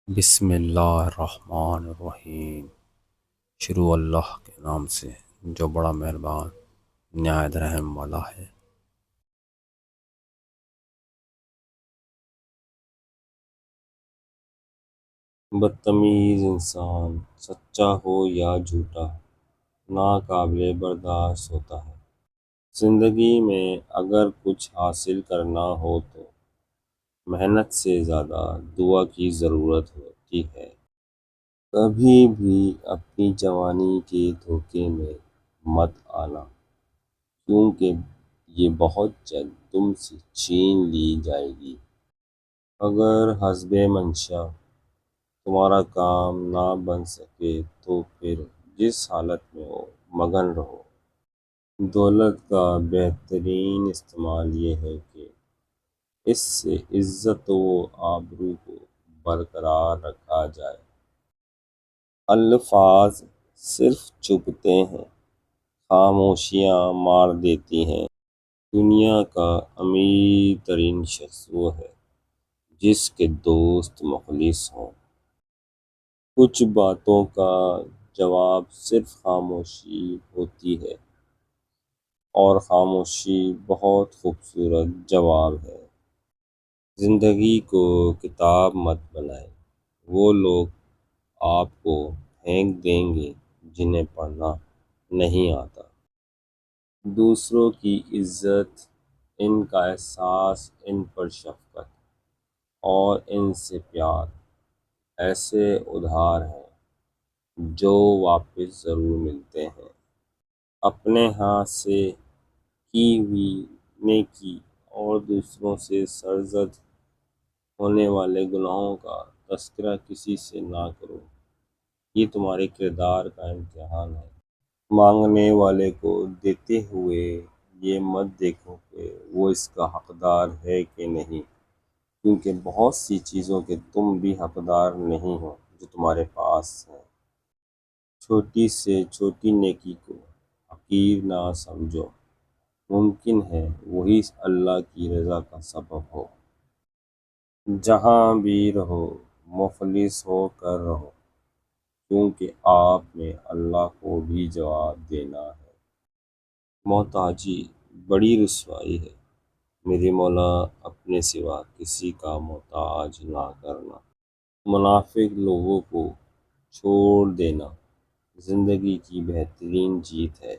بسم اللہ الرحمن الرحیم۔ شروع اللہ کے نام سے جو بڑا مہربان نہایت رحم والا ہے۔ بدتمیز انسان سچا ہو یا جھوٹا ناقابل برداشت ہوتا ہے۔ زندگی میں اگر کچھ حاصل کرنا ہو تو محنت سے زیادہ دعا کی ضرورت ہوتی ہے۔ کبھی بھی اپنی جوانی کے دھوکے میں مت آنا، کیونکہ یہ بہت جلد تم سے چھین لی جائے گی۔ اگر حسب منشا تمہارا کام نہ بن سکے تو پھر جس حالت میں ہو مگن رہو۔ دولت کا بہترین استعمال یہ ہے کہ اس سے عزت و آبرو کو برقرار رکھا جائے۔ الفاظ صرف چبھتے ہیں، خاموشیاں مار دیتی ہیں۔ دنیا کا امیر ترین شخص وہ ہے جس کے دوست مخلص ہوں۔ کچھ باتوں کا جواب صرف خاموشی ہوتی ہے، اور خاموشی بہت خوبصورت جواب ہے۔ زندگی کو کتاب مت بنائیں، وہ لوگ آپ کو پھینک دیں گے جنہیں پڑھنا نہیں آتا۔ دوسروں کی عزت، ان کا احساس، ان پر شفقت اور ان سے پیار ایسے ادھار ہیں جو واپس ضرور ملتے ہیں۔ اپنے ہاتھ سے کی ہوئی نیکی اور دوسروں سے سرزد ہونے والے گناہوں کا تذکرہ کسی سے نہ کرو، یہ تمہارے کردار کا امتحان ہے۔ مانگنے والے کو دیتے ہوئے یہ مت دیکھو کہ وہ اس کا حقدار ہے کہ نہیں، کیونکہ بہت سی چیزوں کے تم بھی حقدار نہیں ہو جو تمہارے پاس ہیں۔ چھوٹی سے چھوٹی نیکی کو حقیر نہ سمجھو، ممکن ہے وہی اللہ کی رضا کا سبب ہو۔ جہاں بھی رہو مخلص ہو کر رہو، کیونکہ آپ نے اللہ کو بھی جواب دینا ہے۔ محتاجی بڑی رسوائی ہے، میرے مولا اپنے سوا کسی کا محتاج نہ کرنا۔ منافق لوگوں کو چھوڑ دینا زندگی کی بہترین جیت ہے۔